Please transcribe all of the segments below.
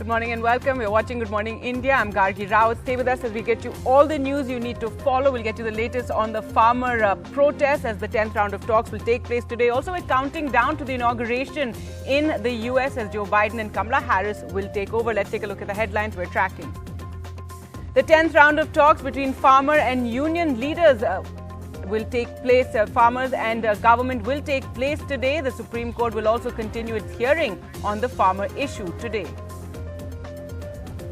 Good morning and welcome. We're watching Good Morning India. I'm Gargi Rao. Stay with us as we get you all the news you need to follow. We'll get you the latest on the farmer protests as the 10th round of talks will take place today. Also, we're counting down to the inauguration in the US as Joe Biden and Kamala Harris will take over. Let's take a look at the headlines we're tracking. The 10th round of talks between farmer and union leaders will take place. Farmers and government will take place today. The Supreme Court will also continue its hearing on the farmer issue today.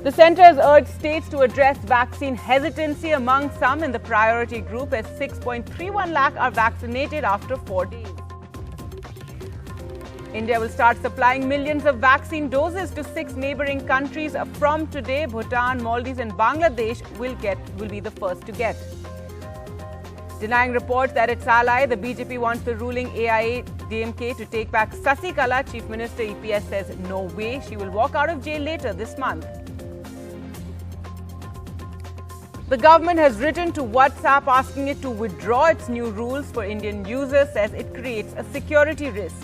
The centre has urged states to address vaccine hesitancy among some in the priority group as 6.31 lakh are vaccinated after 4 days. India will start supplying millions of vaccine doses to 6 neighbouring countries from today. Bhutan, Maldives and Bangladesh will be the first to get. Denying reports that its ally, the BJP, wants the ruling AIA-DMK to take back Sasikala, Chief Minister EPS says no way. She will walk out of jail later this month. The government has written to WhatsApp asking it to withdraw its new rules for Indian users, says it creates a security risk.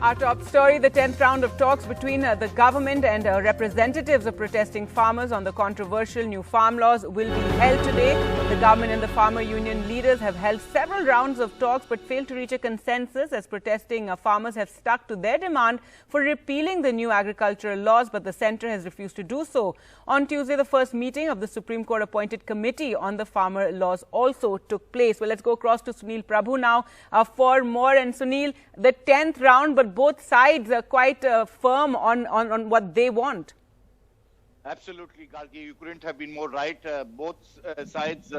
Our top story, the 10th round of talks between the government and representatives of protesting farmers on the controversial new farm laws will be held today. The government and the farmer union leaders have held several rounds of talks but failed to reach a consensus as protesting farmers have stuck to their demand for repealing the new agricultural laws, but the centre has refused to do so. On Tuesday, the first meeting of the Supreme Court appointed committee on the farmer laws also took place. Well, let's go across to Sunil Prabhu now for more. And Sunil, the 10th round, but both sides are quite firm on what they want. Absolutely, Gargi. You couldn't have been more right. Both sides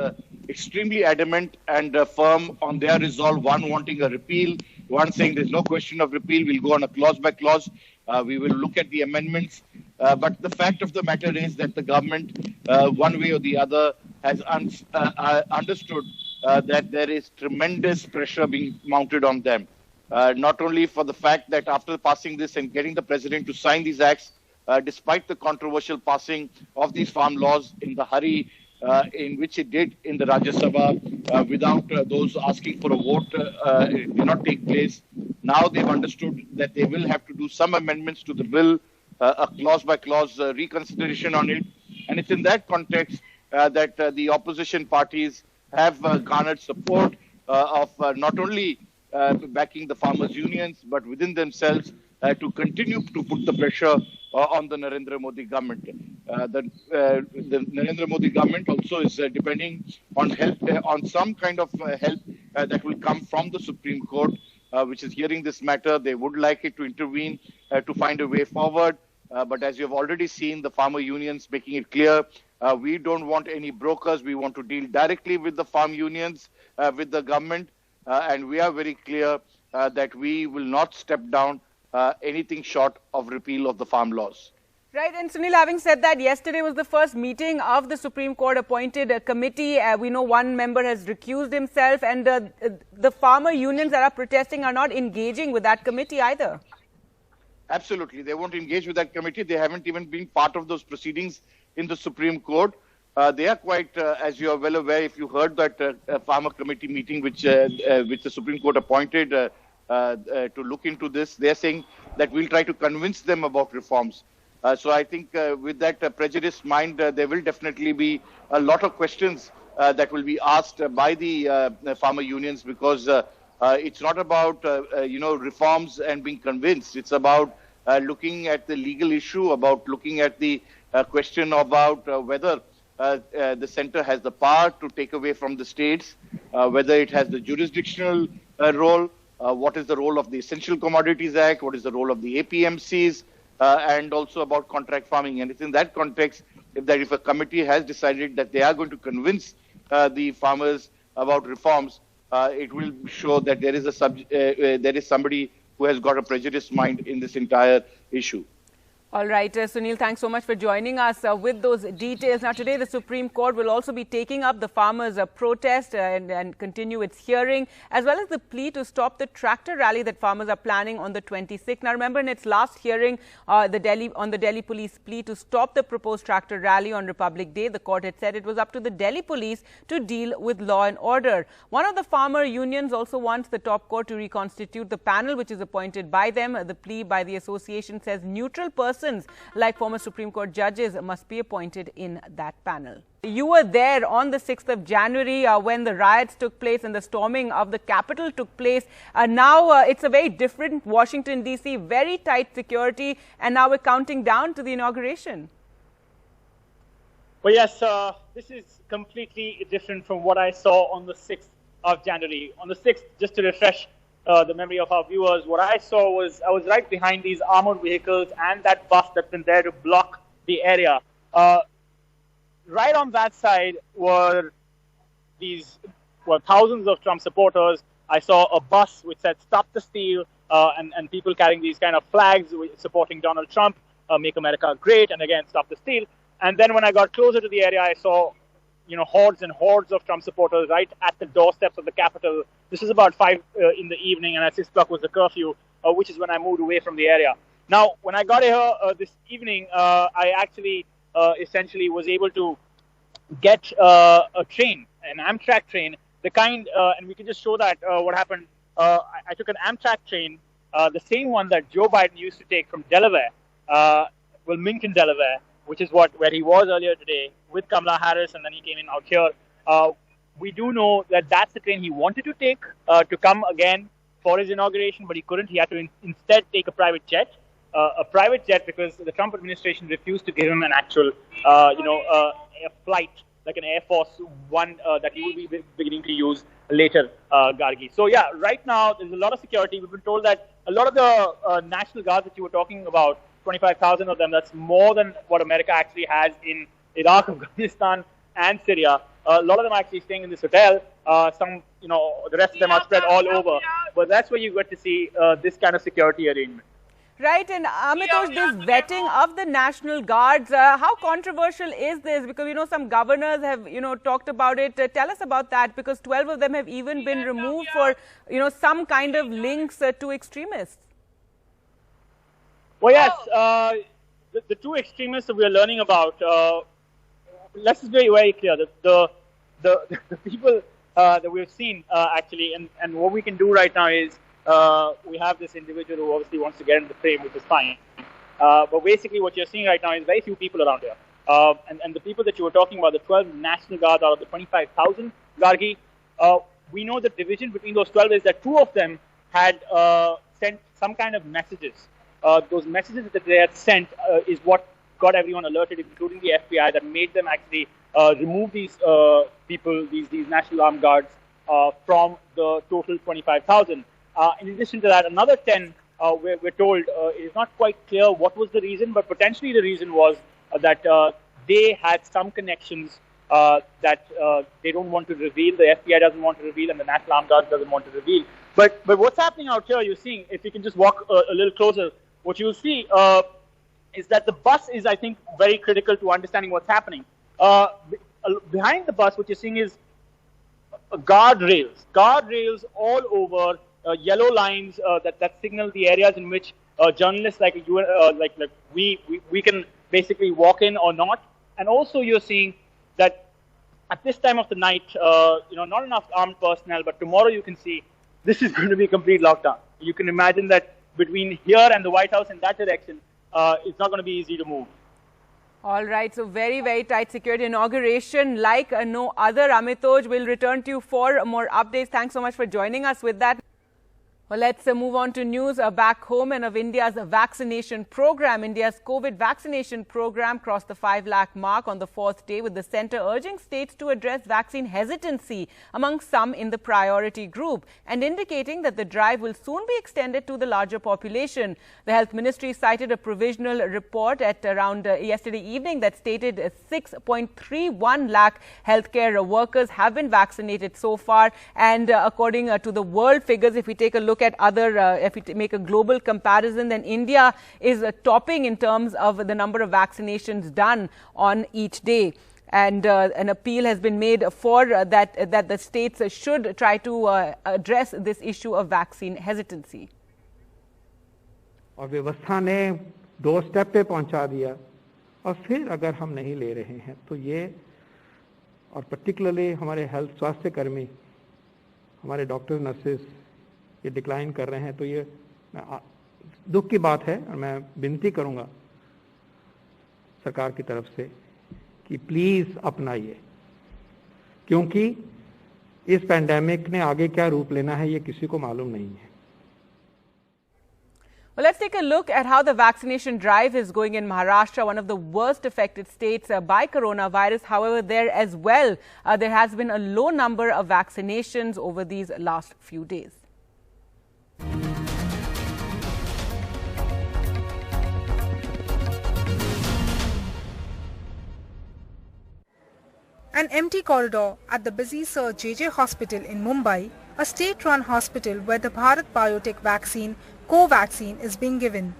extremely adamant and firm on their resolve. One wanting a repeal, one saying there's no question of repeal. We'll go on a clause by clause. We will look at the amendments. But the fact of the matter is that the government, one way or the other, has understood that there is tremendous pressure being mounted on them. Not only for the fact that after passing this and getting the president to sign these acts, despite the controversial passing of these farm laws in the hurry in which it did in the Rajya Sabha without those asking for a vote, it did not take place. Now they've understood that they will have to do some amendments to the bill, a clause by clause reconsideration on it. And it's in that context that the opposition parties have garnered support of not only backing the farmers' unions, but within themselves to continue to put the pressure on the Narendra Modi government. The Narendra Modi government also is depending on help, on some kind of help that will come from the Supreme Court, which is hearing this matter. They would like it to intervene to find a way forward. But as you have already seen, the farmer unions making it clear, we don't want any brokers. We want to deal directly with the farm unions, with the government. And we are very clear that we will not step down anything short of repeal of the farm laws. Right. And Sunil, having said that, yesterday was the first meeting of the Supreme Court appointed committee. We know one member has recused himself, and the farmer unions that are protesting are not engaging with that committee either. Absolutely. They won't engage with that committee. They haven't even been part of those proceedings in the Supreme Court. They are quite, as you are well aware, if you heard that farmer committee meeting which the Supreme Court appointed to look into this, they are saying that we'll try to convince them about reforms. So I think with that prejudiced mind, there will definitely be a lot of questions that will be asked by the farmer unions, because it's not about, reforms and being convinced. It's about looking at the legal issue, about looking at the question about whether the centre has the power to take away from the states, whether it has the jurisdictional role, what is the role of the Essential Commodities Act, what is the role of the APMCs, and also about contract farming. And it's in that context if a committee has decided that they are going to convince the farmers about reforms, it will show that there is somebody who has got a prejudiced mind in this entire issue. All right, Sunil, thanks so much for joining us with those details. Now, today the Supreme Court will also be taking up the farmers' protest and continue its hearing, as well as the plea to stop the tractor rally that farmers are planning on the 26th. Now, remember, in its last hearing, the Delhi police plea to stop the proposed tractor rally on Republic Day, the court had said it was up to the Delhi police to deal with law and order. One of the farmer unions also wants the top court to reconstitute the panel which is appointed by them. The plea by the association says neutral persons like former Supreme Court judges must be appointed in that panel. You were there on the 6th of January when the riots took place and the storming of the Capitol took place. Now it's a very different Washington, D.C., very tight security, and now we're counting down to the inauguration. Well, yes, this is completely different from what I saw on the 6th of January. On the 6th, just to refresh the memory of our viewers, what I saw was I was right behind these armored vehicles and that bus that's been there to block the area. Right on that side were thousands of Trump supporters. I saw a bus which said "Stop the Steal" and people carrying these kind of flags supporting Donald Trump, "Make America Great," and again "Stop the Steal." And then when I got closer to the area, I saw hordes and hordes of Trump supporters right at the doorsteps of the Capitol. This is about 5 in the evening, and at 6 o'clock was the curfew, which is when I moved away from the area. Now, when I got here this evening, I actually essentially was able to get a train, an Amtrak train, the kind, and we can just show that what happened. I took an Amtrak train, the same one that Joe Biden used to take from Delaware, Wilmington, Delaware, which is where he was earlier today with Kamala Harris, and then he came in out here. We do know that that's the train he wanted to take to come again for his inauguration, but he couldn't. He had to instead take a private jet. Because the Trump administration refused to give him an actual, a flight, like an Air Force One that he will be beginning to use later, Gargi. So yeah, right now there's a lot of security. We've been told that a lot of the National Guards that you were talking about, 25,000 of them, that's more than what America actually has in Iraq, Afghanistan, and Syria. A lot of them are actually staying in this hotel. Some, the rest of them are spread all over. But that's where you get to see this kind of security arrangement. Right, and Amitosh, this vetting of the National Guards, how controversial is this? Because, some governors have, talked about it. Tell us about that, because 12 of them have even been removed for, some kind of links to extremists. Well, yes, the two extremists that we are learning about, let's just be very clear, the people that we've seen actually, and what we can do right now is, we have this individual who obviously wants to get into the frame, which is fine. But basically what you're seeing right now is very few people around here. And the people that you were talking about, the 12 National Guard out of the 25,000, Gargi, we know the division between those 12 is that 2 of them had sent some kind of messages. Those messages that they had sent is what got everyone alerted, including the FBI, that made them actually remove these people, these National Armed Guards, from the total 25,000. In addition to that, another 10, we're told, it is not quite clear what was the reason, but potentially the reason was that they had some connections that they don't want to reveal, the FBI doesn't want to reveal, and the National Armed Guard doesn't want to reveal. But what's happening out here, you're seeing, if you can just walk a little closer, what you'll see is that the bus is, I think, very critical to understanding what's happening. Behind the bus, what you're seeing is guardrails all over, yellow lines that signal the areas in which journalists like you, like we can basically walk in or not. And also you're seeing that at this time of the night, not enough armed personnel, but tomorrow you can see this is going to be a complete lockdown. You can imagine that between here and the White House in that direction, it's not going to be easy to move. All right, so very, very tight security. Inauguration like no other. Amitoj, will return to you for more updates. Thanks so much for joining us with that. Well, let's move on to news back home and of India's vaccination program. India's COVID vaccination program crossed the 5 lakh mark on the 4th day, with the centre urging states to address vaccine hesitancy among some in the priority group and indicating that the drive will soon be extended to the larger population. The Health Ministry cited a provisional report at around yesterday evening that stated 6.31 lakh healthcare workers have been vaccinated so far. And according to the world figures, if we take a look look at other, if we make a global comparison, then India is topping in terms of the number of vaccinations done on each day. And an appeal has been made for that the states should try to address this issue of vaccine hesitancy. और व्यवस्था ने दो step पे पहुंचा दिया और फिर अगर हम नहीं ले रहे हैं तो ये और पर्टिकुलरली हमारे हेल्थ स्वास्थ्य कर्मी हमारे डॉक्टर नर्सेस ये डिक्लाइन कर रहे हैं तो ये दुख की बात है और मैं विनती करूंगा सरकार की तरफ से कि प्लीज अपनाइए क्योंकि इस पैंडेमिक ने आगे क्या रूप लेना है ये किसी को मालूम नहीं है. Well, let's take a look at how the vaccination drive is going in Maharashtra, one of the worst affected states by coronavirus. However, there as well, there has been a low number of vaccinations over these last few days. An empty corridor at the busy Sir JJ Hospital in Mumbai, a state-run hospital where the Bharat Biotech vaccine Covaxin is being given.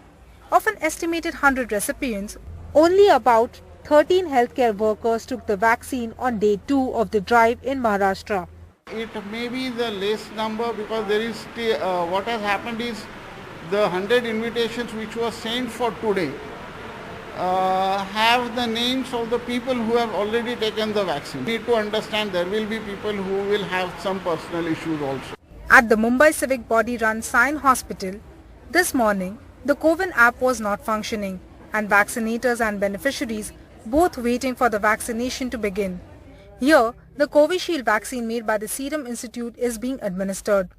Of an estimated 100 recipients, only about 13 healthcare workers took the vaccine on day 2 of the drive in Maharashtra. It may be the less number because there is what has happened is the 100 invitations which were sent for today have the names of the people who have already taken the vaccine. We need to understand there will be people who will have some personal issues also. At the Mumbai civic body-run Sion Hospital, this morning, the CoWIN app was not functioning and vaccinators and beneficiaries both waiting for the vaccination to begin. Here, the Covishield vaccine made by the Serum Institute is being administered.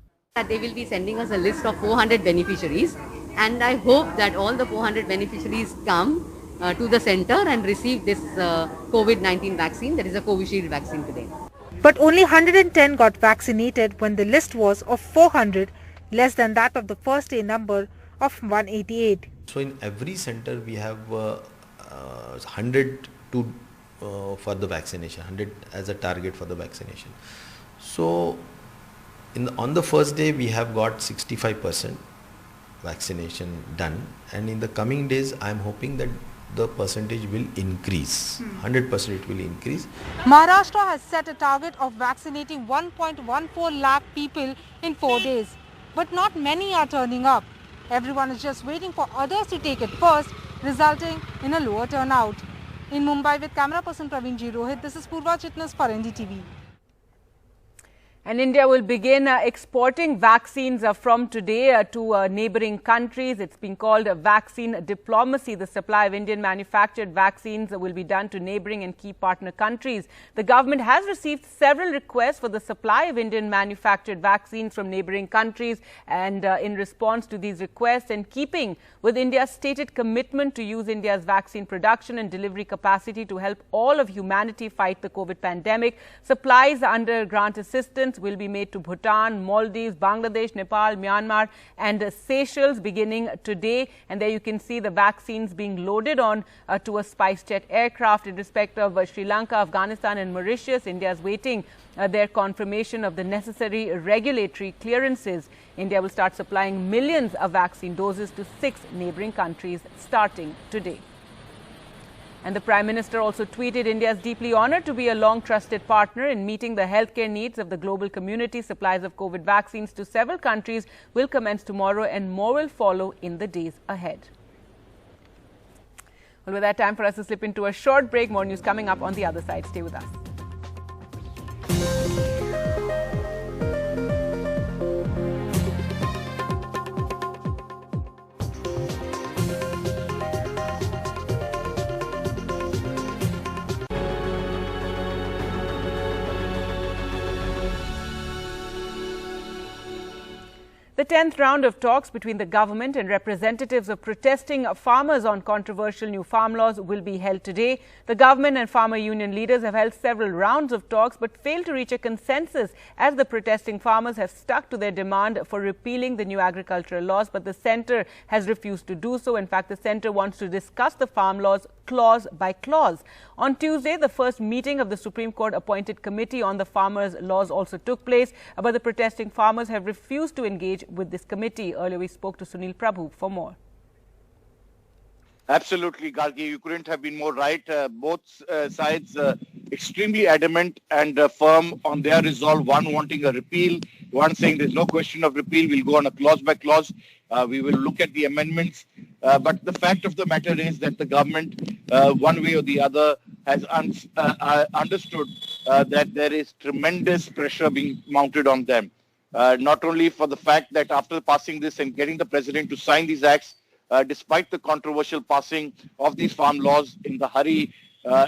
They will be sending us a list of 400 beneficiaries and I hope that all the 400 beneficiaries come to the center and receive this COVID-19 vaccine, that is a Covishield vaccine today. But only 110 got vaccinated when the list was of 400, less than that of the first day number of 188. So in every center we have 100 for the vaccination, 100 as a target for the vaccination. So on the first day we have got 65% vaccination done, and in the coming days I am hoping that the percentage will increase, 100% it will increase. Maharashtra has set a target of vaccinating 1.14 lakh people in 4 days. But not many are turning up. Everyone is just waiting for others to take it first, resulting in a lower turnout. In Mumbai with camera person Praveen G. Rohit, this is Purva Chitnas for NDTV. And India will begin exporting vaccines from today to neighbouring countries. It's been called vaccine diplomacy. The supply of Indian manufactured vaccines will be done to neighbouring and key partner countries. The government has received several requests for the supply of Indian manufactured vaccines from neighbouring countries, and in response to these requests and keeping with India's stated commitment to use India's vaccine production and delivery capacity to help all of humanity fight the COVID pandemic, supplies under grant assistance will be made to Bhutan, Maldives, Bangladesh, Nepal, Myanmar and Seychelles beginning today. And there you can see the vaccines being loaded on to a SpiceJet aircraft. In respect of Sri Lanka, Afghanistan and Mauritius, India is waiting their confirmation of the necessary regulatory clearances. India will start supplying millions of vaccine doses to 6 neighbouring countries starting today. And the Prime Minister also tweeted, India is deeply honoured to be a long-trusted partner in meeting the healthcare needs of the global community. Supplies of COVID vaccines to several countries will commence tomorrow and more will follow in the days ahead. Well, with that, time for us to slip into a short break. More news coming up on the other side. Stay with us. The 10th round of talks between the government and representatives of protesting farmers on controversial new farm laws will be held today. The government and farmer union leaders have held several rounds of talks but failed to reach a consensus as the protesting farmers have stuck to their demand for repealing the new agricultural laws, but the centre has refused to do so. In fact, the centre wants to discuss the farm laws clause by clause. On Tuesday, the first meeting of the Supreme Court appointed committee on the farmers' laws also took place, but the protesting farmers have refused to engage with this committee. Earlier we spoke to Sunil Prabhu for more. Absolutely, Gargi. You couldn't have been more right. Both sides extremely adamant and firm on their resolve. One wanting a repeal, one saying there's no question of repeal. We'll go on a clause by clause. We will look at the amendments. But the fact of the matter is that the government, one way or the other, has understood that there is tremendous pressure being mounted on them. Not only for the fact that after passing this and getting the president to sign these acts, despite the controversial passing of these farm laws in the hurry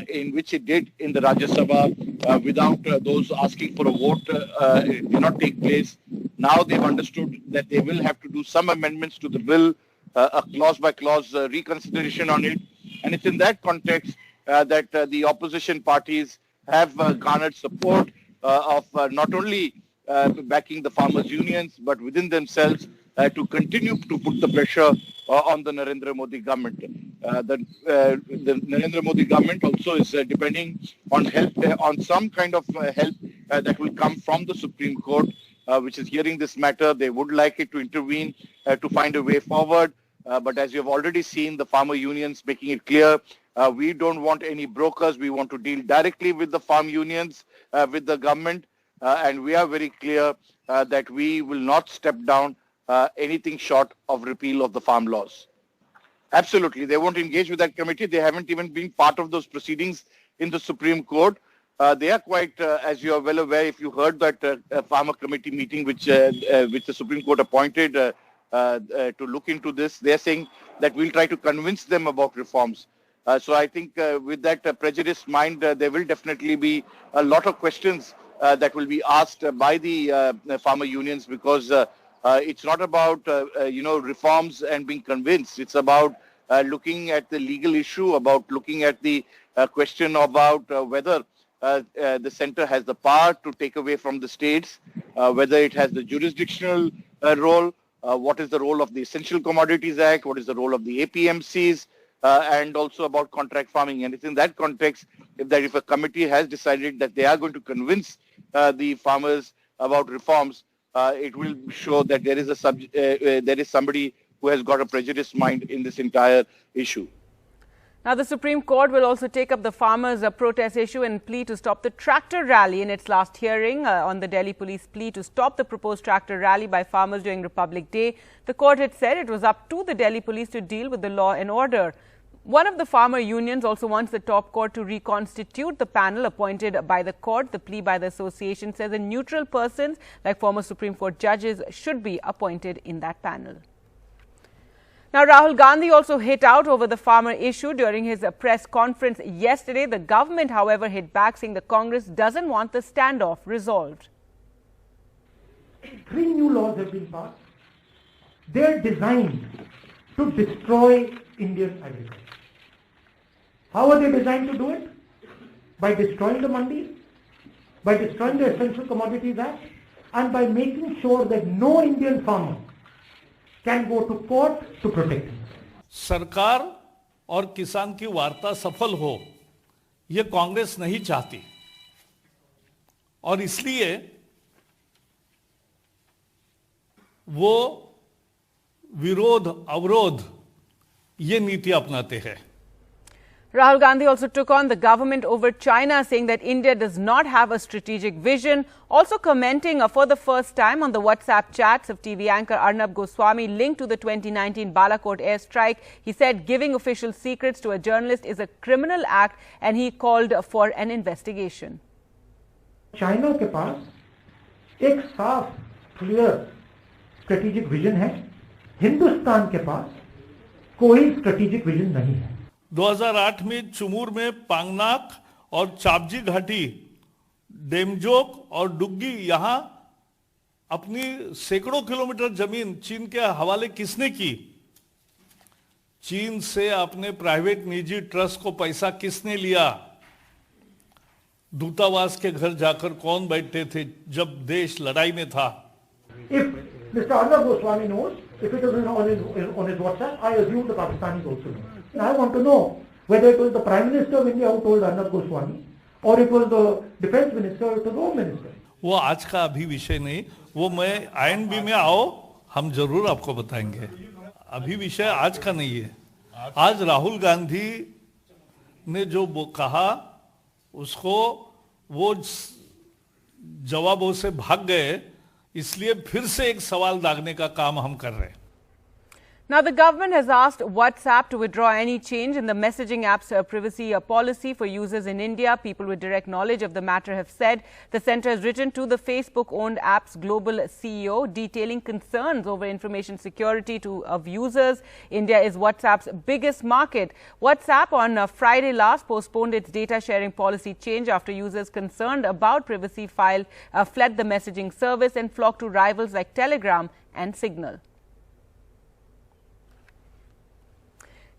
in which it did in the Rajya Sabha without those asking for a vote, it did not take place. Now they've understood that they will have to do some amendments to the bill, a clause by clause reconsideration on it. And it's in that context that the opposition parties have garnered support of not only backing the farmers' unions, but within themselves to continue to put the pressure on the Narendra Modi government. The Narendra Modi government also is depending on help, on some kind of help that will come from the Supreme Court, which is hearing this matter. They would like it to intervene to find a way forward. But as you have already seen, the farmer unions making it clear, we don't want any brokers. We want to deal directly with the farm unions, with the government. And we are very clear that we will not step down anything short of repeal of the farm laws. Absolutely. They won't engage with that committee. They haven't even been part of those proceedings in the Supreme Court. They are quite, as you are well aware, if you heard that farmer committee meeting which the Supreme Court appointed to look into this, they are saying that we'll try to convince them about reforms. So I think with that prejudiced mind, there will definitely be a lot of questions that will be asked by the farmer unions, because it's not about, reforms and being convinced. It's about looking at the legal issue, about looking at the question about whether the center has the power to take away from the states, whether it has the jurisdictional role, what is the role of the Essential Commodities Act, what is the role of the APMCs, and also about contract farming. And it's in that context if a committee has decided that they are going to convince the farmers about reforms, it will show that there is somebody who has got a prejudiced mind in this entire issue. Now, the Supreme Court will also take up the farmers' protest issue and plea to stop the tractor rally in its last hearing on the Delhi police plea to stop the proposed tractor rally by farmers during Republic Day. The court had said it was up to the Delhi police to deal with the law and order. One of the farmer unions also wants the top court to reconstitute the panel appointed by the court. The plea by the association says a neutral persons like former Supreme Court judges should be appointed in that panel. Now, Rahul Gandhi also hit out over the farmer issue during his press conference yesterday. The government, however, hit back, saying the Congress doesn't want the standoff resolved. 3 new laws have been passed. They are designed to destroy Indian agriculture. How are they designed to do it? By destroying the mandis, by destroying the Essential Commodities Act, and by making sure that no Indian farmer can go to court to protect him. सरकार और किसान की वार्ता सफल हो, ये कांग्रेस नहीं चाहती, और इसलिए वो विरोध अवरोध ये नीति अपनाते हैं. Rahul Gandhi also took on the government over China, saying that India does not have a strategic vision. Also commenting for the first time on the WhatsApp chats of TV anchor Arnab Goswami linked to the 2019 Balakot airstrike. He said giving official secrets to a journalist is a criminal act, and he called for an investigation. China के पास एक साफ, clear strategic vision है. हिंदुस्तान के पास कोई strategic vision नहीं है. 2008 में चुमूर में पांगनाक और चापजी घाटी, डेमजोक और डुग्गी, यहां अपनी सैकड़ों किलोमीटर जमीन चीन के हवाले किसने की? चीन से अपने प्राइवेट निजी ट्रस्ट को पैसा किसने लिया? दूतावास के घर जाकर कौन बैठे थे जब देश लड़ाई में था? If Mr. Arnab Goswami knows, if it is on his WhatsApp, I assume the Pakistanis also know. And I want to know whether it was the Prime Minister of India who told Arnab Goswami, or it was the Defence Minister or the Home Minister. वो आज का अभी विषय नहीं, वो मैं INB में आओ हम जरूर आपको बताएंगे। अभी विषय आज का नहीं है। आज राहुल गांधी ने जो कहा उसको वो जवाबों से भाग गए, इसलिए फिर से एक सवाल दागने का काम हम कर रहे हैं। Now, the government has asked WhatsApp to withdraw any change in the messaging app's privacy policy for users in India. People with direct knowledge of the matter have said the centre has written to the Facebook-owned app's global CEO detailing concerns over information security of users. India is WhatsApp's biggest market. WhatsApp on Friday last postponed its data sharing policy change after users concerned about privacy fled the messaging service and flocked to rivals like Telegram and Signal.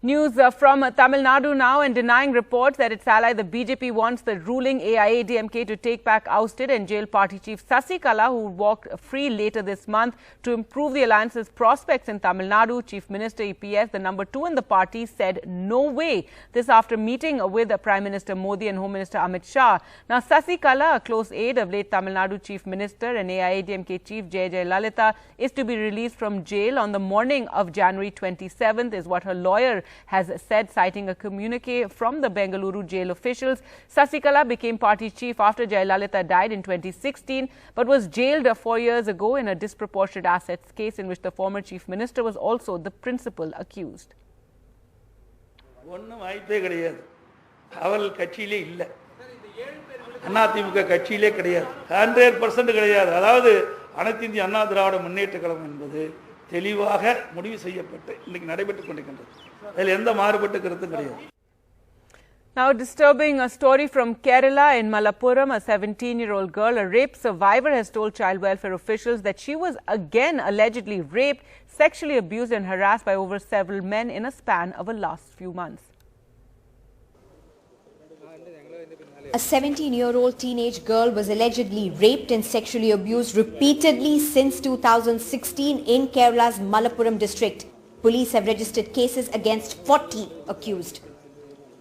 News from Tamil Nadu now, and denying reports that its ally the BJP wants the ruling AIADMK to take back ousted and jailed party chief Sasikala, who walked free later this month to improve the alliance's prospects in Tamil Nadu. Chief Minister EPS, the number 2 in the party, said no way. This after meeting with Prime Minister Modi and Home Minister Amit Shah. Now, Sasikala, a close aide of late Tamil Nadu Chief Minister and AIADMK Chief Jai Lalita, is to be released from jail on the morning of January 27th, is what her lawyer has said, citing a communique from the Bengaluru jail officials. Sasikala became party chief after Jayalalitha died in 2016, but was jailed 4 years ago in a disproportionate assets case in which the former chief minister was also the principal accused. AIADMK கட்சியிலே கிடையாது, 100% கிடையாது. அதாவது அனைத்து இந்திய அண்ணா திராவிட முன்னேற்ற கழகம் என்பது தெளிவாக முடிவு செய்யப்பட்டு இன்னைக்கு நடைபெற்றுக் கொண்டிருக்கின்றது. அதில் எந்த மாறுபட்ட கருத்தும் கிடையாது. Now, disturbing a story from Kerala in Malappuram, a 17-year-old girl, a rape survivor, has told child welfare officials that she was again allegedly raped, sexually abused and harassed by over several men in a span of the last few months. A 17-year-old teenage girl was allegedly raped and sexually abused repeatedly since 2016 in Kerala's Malappuram district. Police have registered cases against 40 accused.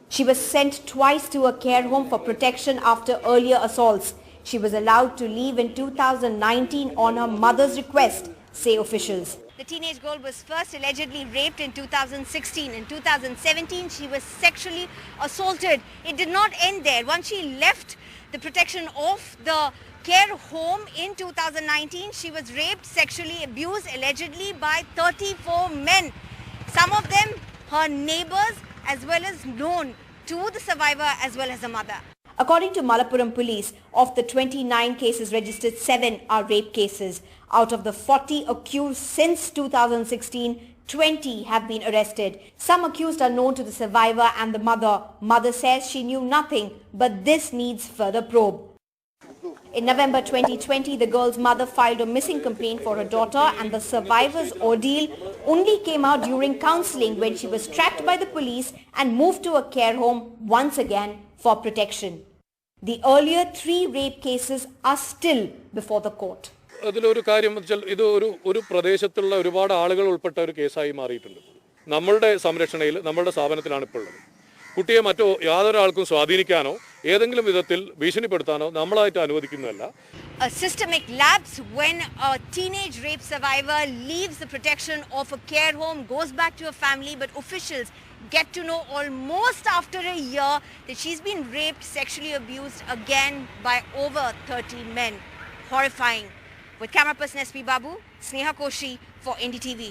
She was sent twice to a care home for protection after earlier assaults. She was allowed to leave in 2019 on her mother's request, say officials. The teenage girl was first allegedly raped in 2016. In 2017, she was sexually assaulted. It did not end there. Once she left the protection of the care home in 2019, she was raped, sexually abused, allegedly by 34 men. Some of them her neighbors as well as known to the survivor as well as the mother. According to Malappuram police, of the 29 cases registered, 7 are rape cases. Out of the 40 accused since 2016, 20 have been arrested. Some accused are known to the survivor and the mother. Mother says she knew nothing, but this needs further probe. In November 2020, the girl's mother filed a missing complaint for her daughter, and the survivor's ordeal only came out during counseling when she was tracked by the police and moved to a care home once again for protection. The earlier 3 rape cases are still before the court. അതിലൊരു കാര്യം വെച്ചാൽ ഇത് ഒരു പ്രദേശത്തുള്ള ഒരുപാട് ആളുകൾ ഉൾപ്പെട്ട ഒരു കേസായി മാറിയിട്ടുണ്ട്. നമ്മളുടെ സംരക്ഷണയിൽ നമ്മളുടെ സ്ഥാപനത്തിലാണ് ഇപ്പോൾ ഉള്ളത്. കുട്ടിയെ മറ്റോ യാതൊരാൾക്കും സ്വാധീനിക്കാനോ ഏതെങ്കിലും വിധത്തിൽ ഭീഷണിപ്പെടുത്താനോ നമ്മളായിട്ട് അനുവദിക്കുന്നതല്ല. A systemic lapse when a teenage rape survivor leaves the protection of a care home, goes back to her family, but officials get to know almost after a year that she's been raped, sexually abused again by over 30 men. Horrifying. With camera person SP Babu, Sneha Koshi for NDTV.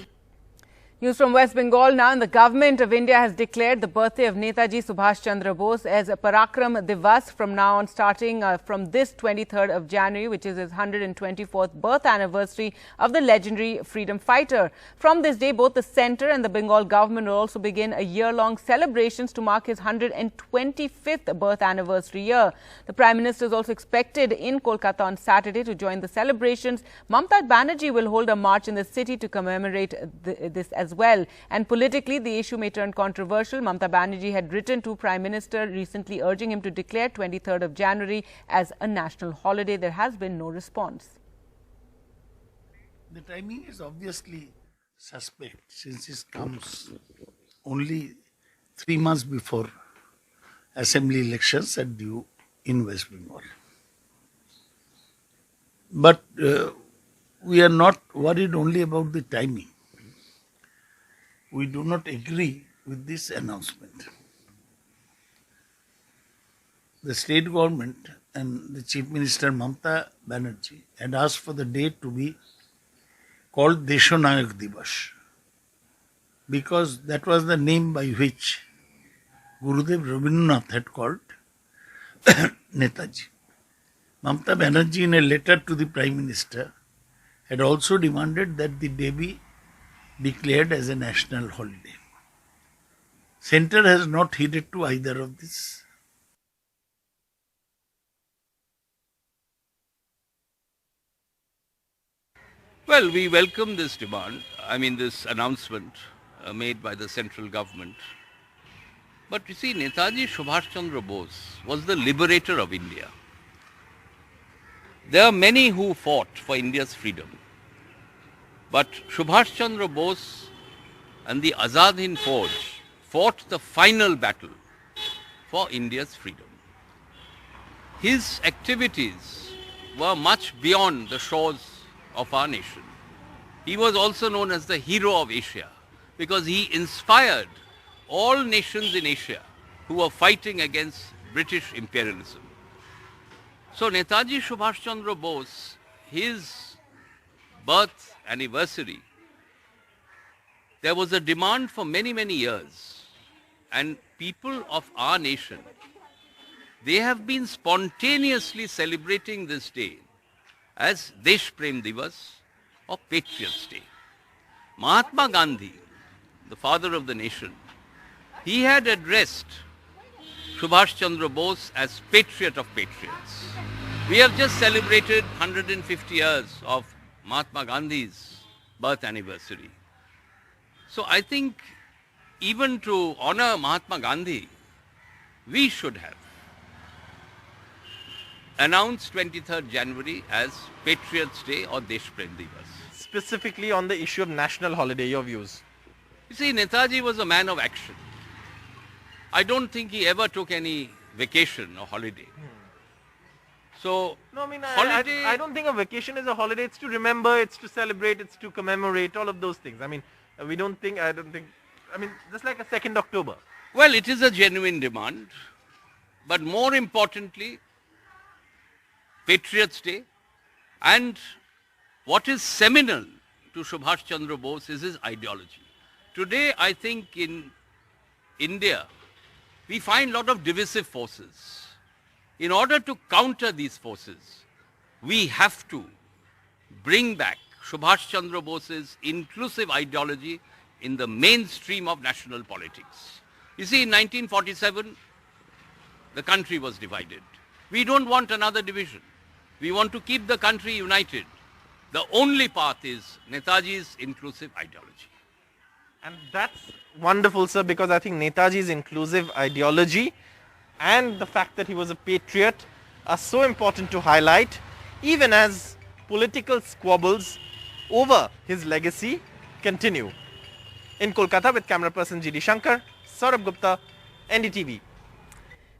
News from West Bengal now. And the government of India has declared the birthday of Netaji Subhash Chandra Bose as a Parakram Divas from now on, starting from this 23rd of January, which is his 124th birth anniversary of the legendary freedom fighter. From this day, both the centre and the Bengal government will also begin a year-long celebrations to mark his 125th birth anniversary year. The Prime Minister is also expected in Kolkata on Saturday to join the celebrations. Mamata Banerjee will hold a march in the city to commemorate this as well. And politically, the issue may turn controversial. Mamata Banerjee had written to Prime Minister recently urging him to declare 23rd of January as a national holiday. There has been no response. The timing is obviously suspect since it comes only 3 months before assembly elections are due in West Bengal. But we are not worried only about the timing. We do not agree with this announcement. The state government and the Chief Minister Mamata Banerjee had asked for the day to be called Deshonayak Divas, because that was the name by which Gurudev Rabindranath had called Netaji. Mamata Banerjee, in a letter to the Prime Minister, had also demanded that the day be declared as a national holiday. Centre has not heeded to either of these. Well, we welcome this demand, this announcement made by the central government. But you see, Netaji Subhash Chandra Bose was the liberator of India. There are many who fought for India's freedom. But Subhash Chandra Bose and the Azad Hind Fauj fought the final battle for India's freedom. His activities were much beyond the shores of our nation. He was also known as the hero of Asia because he inspired all nations in Asia who were fighting against British imperialism. So Netaji Subhash Chandra Bose, his birth anniversary, there was a demand for many, many years, and people of our nation, they have been spontaneously celebrating this day as Desh Prem Divas or Patriots' Day. Mahatma Gandhi, the father of the nation, he had addressed Subhash Chandra Bose as patriot of patriots. We have just celebrated 150 years of Mahatma Gandhi's birth anniversary. So I think even to honor Mahatma Gandhi, we should have announced 23rd January as Patriots' Day or Desh Prem Divas. Specifically on the issue of national holiday, your views? You see, Netaji was a man of action. I don't think he ever took any vacation or holiday. So, no, I don't think a vacation is a holiday. It's to remember, it's to celebrate, it's to commemorate, all of those things. Just like a 2nd October. Well, it is a genuine demand. But more importantly, Patriots' Day, and what is seminal to Subhash Chandra Bose is his ideology. Today, I think in India, we find a lot of divisive forces. In order to counter these forces, we have to bring back Subhash Chandra Bose's inclusive ideology in the mainstream of national politics. You see, in 1947, the country was divided. We don't want another division. We want to keep the country united. The only path is Netaji's inclusive ideology. And that's wonderful, sir, because I think Netaji's inclusive ideology and the fact that he was a patriot are so important to highlight, even as political squabbles over his legacy continue. In Kolkata with camera person G.D. Shankar, Saurabh Gupta, NDTV.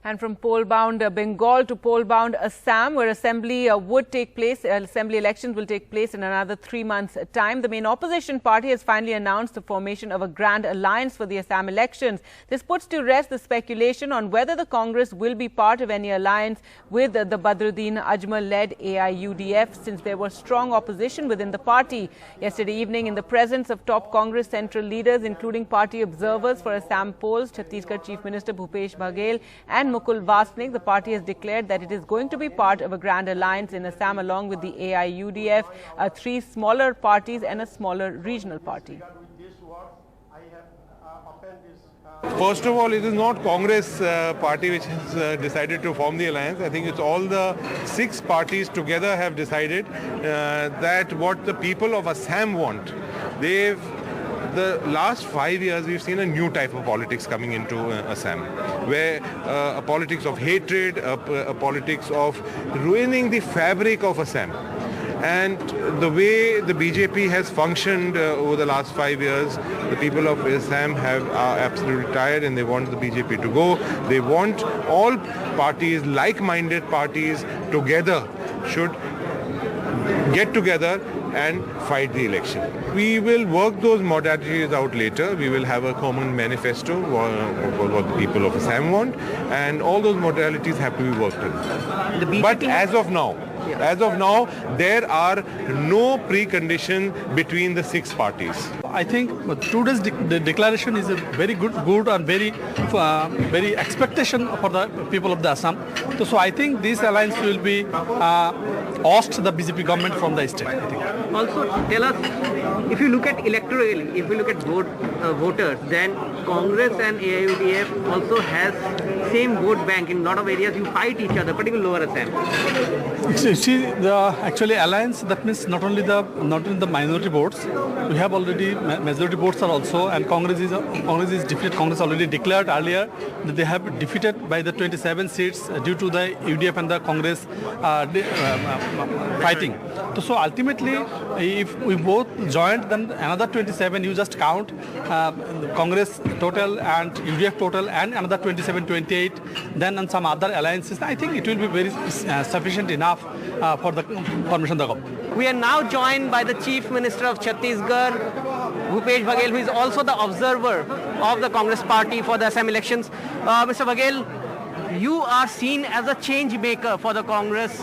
And from poll-bound Bengal to poll-bound Assam, where assembly assembly elections will take place in another 3 months' time. The main opposition party has finally announced the formation of a grand alliance for the Assam elections. This puts to rest the speculation on whether the Congress will be part of any alliance with the Badruddin Ajmal-led AIUDF, since there was strong opposition within the party. Yesterday evening, in the presence of top Congress central leaders, including party observers for Assam polls, Chhattisgarh Chief Minister Bhupesh Baghel and Mukul Vasnik, the party has declared that it is going to be part of a grand alliance in Assam along with the AIUDF, 3 smaller parties and a smaller regional party. First of all, it is not Congress party which has decided to form the alliance. I think it's all the 6 parties together have decided that what the people of Assam want. The last 5 years, we've seen a new type of politics coming into Assam, where a politics of hatred, a politics of ruining the fabric of Assam. And the way the BJP has functioned over the last 5 years, the people of Assam are absolutely tired and they want the BJP to go. They want all parties, like-minded parties, together should get together and fight the election. We will work those modalities out later. We will have a common manifesto what the people of Assam want, and all those modalities have to be worked on. But as of now, there are no preconditions between the 6 parties. I think today's declaration is a very good and very expectation for the people of the Assam. So I think this alliance will be oust the BJP government from the state. I think. Also, tell us, if you look at electorally, if you look at voters, then Congress and AIUDF also has same vote bank. In a lot of areas, you fight each other, particularly Lower Assam. See, the actually alliance, that means not only the minority votes, we have already majority votes are also, and Congress is defeated. Congress already declared earlier that they have defeated by the 27 seats due to the UDF and the Congress fighting. So ultimately, if we both joined, then another 27, you just count Congress total and UDF total and another 27, 28, then on some other alliances. I think it will be very sufficient enough for the formation of the government. We are now joined by the Chief Minister of Chhattisgarh, Bhupesh Baghel, who is also the observer of the Congress party for the Assam elections. Mr. Baghel, you are seen as a change maker for the Congress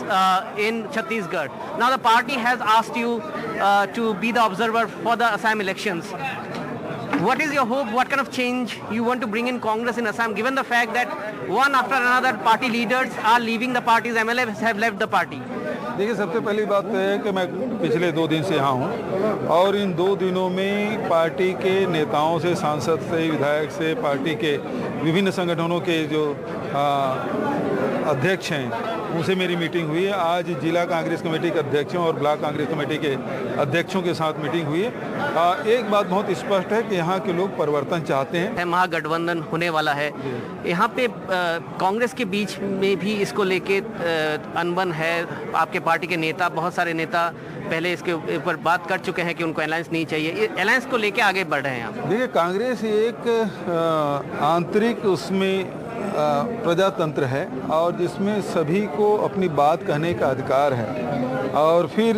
in Chhattisgarh. Now the party has asked you to be the observer for the Assam elections. What is your hope? What kind of change you want to bring in Congress in Assam, given the fact that one after another party leaders are leaving the parties, MLAs have left the party? देखिए, सबसे पहली बात तो है कि मैं पिछले 2 दिन से यहाँ हूँ और इन 2 दिनों में पार्टी के नेताओं से, सांसद से, विधायक से, पार्टी के विभिन्न संगठनों के जो अध्यक्ष हैं उनसे मेरी मीटिंग हुई है। आज जिला कांग्रेस कमेटी के अध्यक्षों और ब्लॉक कांग्रेस कमेटी के अध्यक्षों के साथ मीटिंग हुई है। एक बात बहुत स्पष्ट है कि यहाँ के लोग परिवर्तन चाहते हैं। महागठबंधन होने वाला है, यहाँ पे कांग्रेस के बीच में भी इसको लेके अनबन है। आपके पार्टी के नेता, बहुत सारे नेता पहले इसके ऊपर बात कर चुके हैं कि उनको अलायंस नहीं चाहिए। अलायंस को लेके आगे बढ़ रहे हैं। देखिए, कांग्रेस एक आंतरिक उसमें प्रजातंत्र है और जिसमें सभी को अपनी बात कहने का अधिकार है और फिर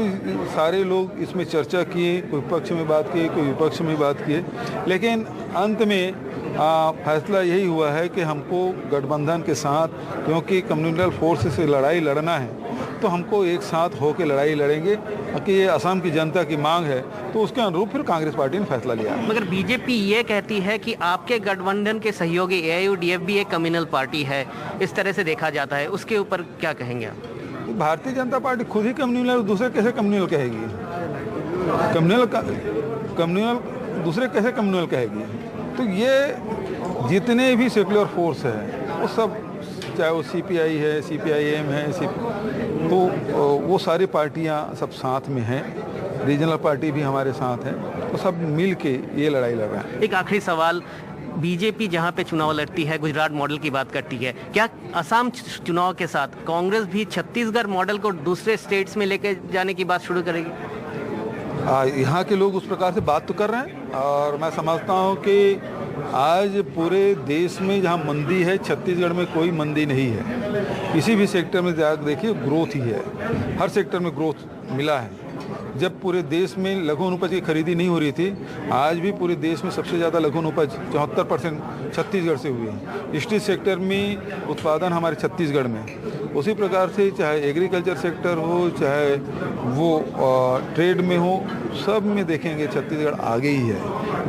सारे लोग इसमें चर्चा किए, कोई पक्ष में बात किए, कोई विपक्ष में बात किए, लेकिन अंत में फैसला यही हुआ है कि हमको गठबंधन के साथ, क्योंकि कम्युनल फोर्स से लड़ाई लड़ना है तो हमको एक साथ होकर लड़ाई लड़ेंगे कि ये असम की जनता की मांग है, तो उसके अनुरूप फिर कांग्रेस पार्टी ने फैसला लिया। मगर बीजेपी ये कहती है कि आपके गठबंधन के सहयोगी AIUDF भी एक कम्युनल पार्टी है, इस तरह से देखा जाता है, उसके ऊपर क्या कहेंगे आप? भारतीय जनता पार्टी खुद ही कम्युनल, दूसरे कैसे कम्युनल कहेगी? कम्युनल दूसरे कैसे कम्युनल कहेगी? तो ये जितने भी सेक्युलर फोर्स है वो सब, चाहे वो CPI है, CPIM है, तो वो सारी पार्टियां सब साथ में हैं, रीजनल पार्टी भी हमारे साथ है, तो सब मिल के ये लड़ाई लड़ रहे हैं। एक आखिरी सवाल, बीजेपी जहां पे चुनाव लड़ती है, गुजरात मॉडल की बात करती है, क्या असम चुनाव के साथ कांग्रेस भी छत्तीसगढ़ मॉडल को दूसरे स्टेट्स में लेके जाने की बात शुरू करेगी? यहाँ के लोग उस प्रकार से बात तो कर रहे हैं और मैं समझता हूँ कि आज पूरे देश में जहाँ मंदी है, छत्तीसगढ़ में कोई मंदी नहीं है। किसी भी सेक्टर में जाकर देखिए, ग्रोथ ही है, हर सेक्टर में ग्रोथ मिला है। जब पूरे देश में लघु अनुपज की खरीदी नहीं हो रही थी, आज भी पूरे देश में सबसे ज़्यादा लघु अनुपज 74% छत्तीसगढ़ से हुई है। स्टील सेक्टर में उत्पादन हमारे छत्तीसगढ़ में, उसी प्रकार से चाहे एग्रीकल्चर सेक्टर हो, चाहे वो ट्रेड में हो, सब में देखेंगे छत्तीसगढ़ आगे ही है।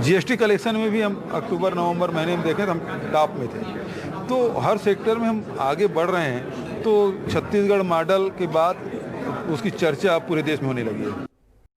GST कलेक्शन में भी हम अक्टूबर-नवंबर महीने में देखें तो हम टॉप में थे। तो हर सेक्टर में हम आगे बढ़ रहे हैं, तो छत्तीसगढ़ मॉडल के बाद उसकी चर्चा पूरे देश में होने लगी है।